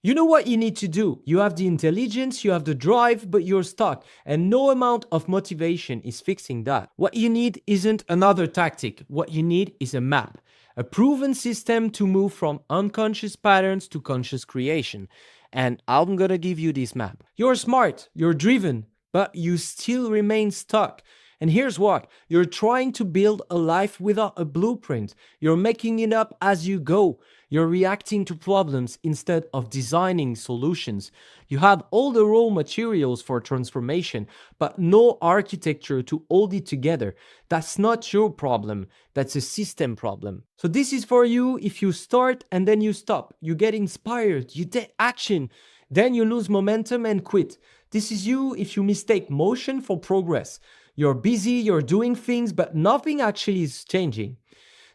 You know what you need to do. You have the intelligence, you have the drive, but you're stuck, and no amount of motivation is fixing that. What you need isn't another tactic. What you need is a map, a proven system to move from unconscious patterns to conscious creation. And I'm gonna give you this map. You're smart, you're driven, but you still remain stuck. And here's what, you're trying to build a life without a blueprint. You're making it up as you go. You're reacting to problems instead of designing solutions. You have all the raw materials for transformation, but no architecture to hold it together. That's not your problem. That's a system problem. So this is for you if you start and then you stop. You get inspired, you take action, then you lose momentum and quit. This is you if you mistake motion for progress. You're busy, you're doing things, but nothing actually is changing.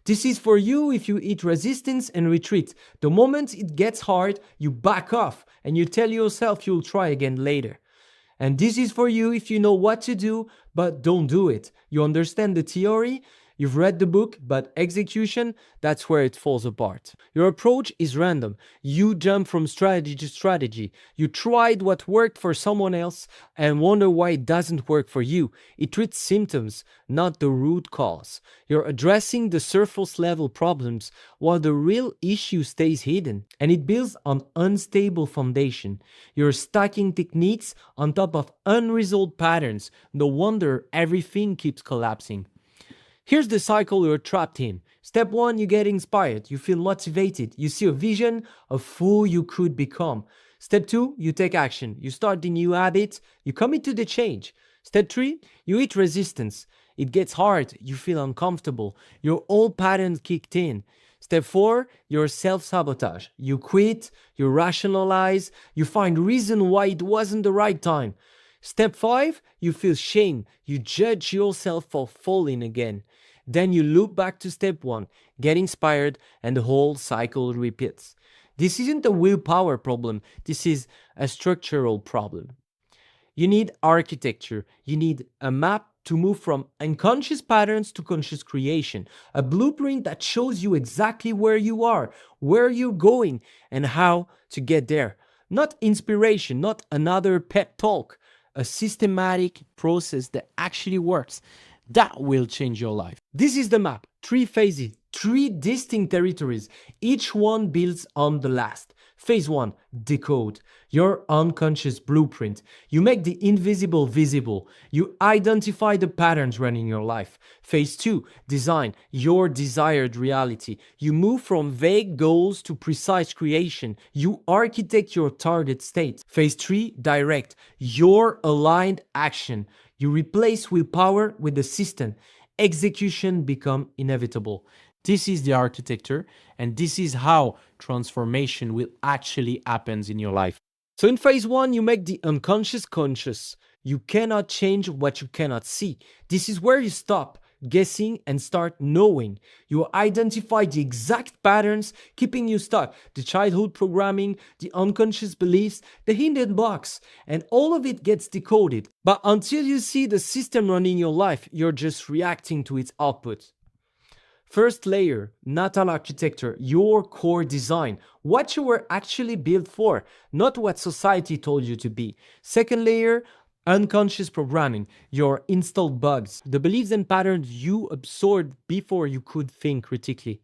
This is for you if you hit resistance and retreat. The moment it gets hard, you back off and you tell yourself you'll try again later. And this is for you if you know what to do, but don't do it. You understand the theory, you've read the book, but execution, that's where it falls apart. Your approach is random. You jump from strategy to strategy. You tried what worked for someone else and wonder why it doesn't work for you. It treats symptoms, not the root cause. You're addressing the surface level problems while the real issue stays hidden, and it builds on unstable foundation. You're stacking techniques on top of unresolved patterns. No wonder everything keeps collapsing. Here's the cycle you're trapped in. Step 1, you get inspired, you feel motivated, you see a vision of who you could become. Step 2, you take action, you start the new habit, you commit to the change. Step 3, you hit resistance. It gets hard, you feel uncomfortable, your old patterns kicked in. Step 4, your self-sabotage. You quit, you rationalize, you find reason why it wasn't the right time. Step 5, you feel shame, you judge yourself for falling again. Then you loop back to step 1, get inspired, and the whole cycle repeats. This isn't a willpower problem, this is a structural problem. You need architecture, you need a map to move from unconscious patterns to conscious creation, a blueprint that shows you exactly where you are, where you're going, and how to get there. Not inspiration, not another pep talk, a systematic process that actually works. That will change your life. This is the map. 3 phases, 3 distinct territories. Each one builds on the last. Phase 1, decode. Your unconscious blueprint. You make the invisible visible. You identify the patterns running your life. Phase 2, design. Your desired reality. You move from vague goals to precise creation. You architect your target state. Phase 3, direct. Your aligned action. You replace willpower with the system. Execution becomes inevitable. This is the architecture, and this is how transformation will actually happen in your life. So in phase 1, you make the unconscious conscious. You cannot change what you cannot see. This is where you stop guessing and start knowing. You identify the exact patterns keeping you stuck, the childhood programming, the unconscious beliefs, the hidden blocks, and all of it gets decoded. But until you see the system running your life, you're just reacting to its output. First layer, natal architecture, your core design, what you were actually built for, not what society told you to be. Second layer, unconscious programming, your installed bugs, the beliefs and patterns you absorbed before you could think critically.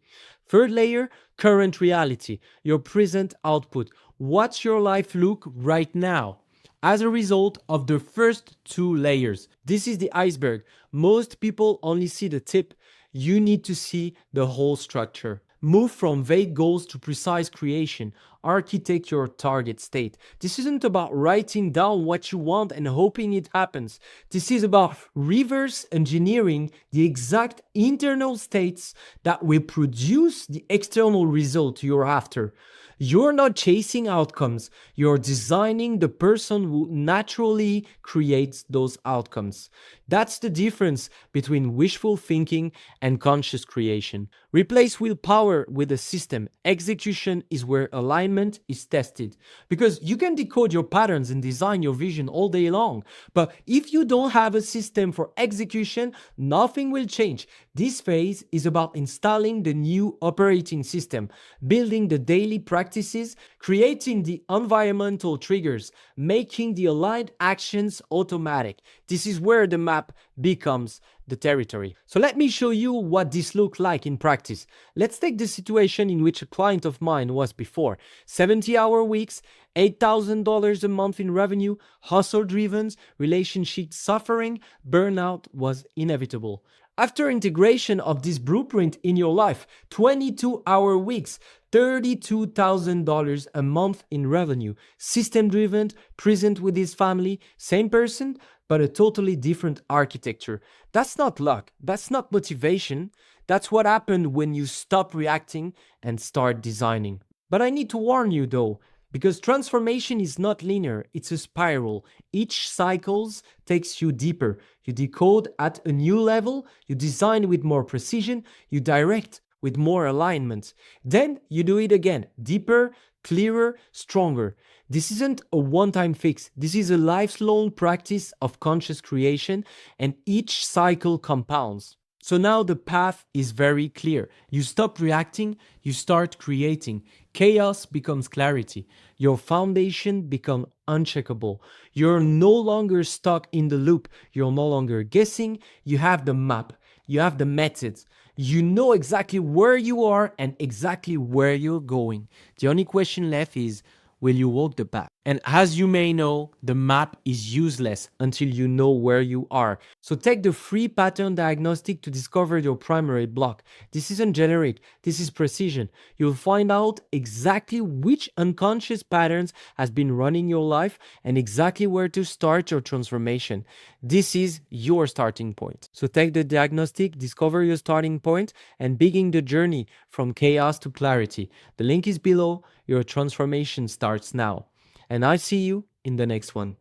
Third layer, current reality, your present output. What's your life look right now? As a result of the first 2 layers, this is the iceberg. Most people only see the tip. You need to see the whole structure. Move from vague goals to precise creation. Architect your target state. This isn't about writing down what you want and hoping it happens. This is about reverse engineering the exact internal states that will produce the external result you're after. You're not chasing outcomes. You're designing the person who naturally creates those outcomes. That's the difference between wishful thinking and conscious creation. Replace willpower with a system. Execution is where alignment is tested. Because you can decode your patterns and design your vision all day long. But if you don't have a system for execution, nothing will change. This phase is about installing the new operating system, building the daily practices, creating the environmental triggers, making the aligned actions automatic. This is where the map becomes the territory. So let me show you what this looked like in practice. Let's take the situation in which a client of mine was before. 70-hour weeks, $8,000 a month in revenue, hustle-driven, relationship suffering, burnout was inevitable. After integration of this blueprint in your life, 22-hour weeks, $32,000 a month in revenue, system-driven, present with his family, same person, but a totally different architecture. That's not luck. That's not motivation. That's what happened when you stop reacting and start designing. But I need to warn you though, because transformation is not linear, it's a spiral. Each cycle takes you deeper. You decode at a new level, you design with more precision, you direct with more alignment. Then you do it again, deeper, clearer, stronger. This isn't a one-time fix. This is a lifelong practice of conscious creation, and each cycle compounds. So now the path is very clear. You stop reacting, you start creating. Chaos becomes clarity. Your foundation becomes uncheckable. You're no longer stuck in the loop. You're no longer guessing. You have the map. You have the methods. You know exactly where you are and exactly where you're going. The only question left is, will you walk the path? And as you may know, the map is useless until you know where you are. So take the free pattern diagnostic to discover your primary block. This isn't generic, this is precision. You'll find out exactly which unconscious patterns has been running your life and exactly where to start your transformation. This is your starting point. So take the diagnostic, discover your starting point, and begin the journey from chaos to clarity. The link is below. Your transformation starts now. And I see you in the next one.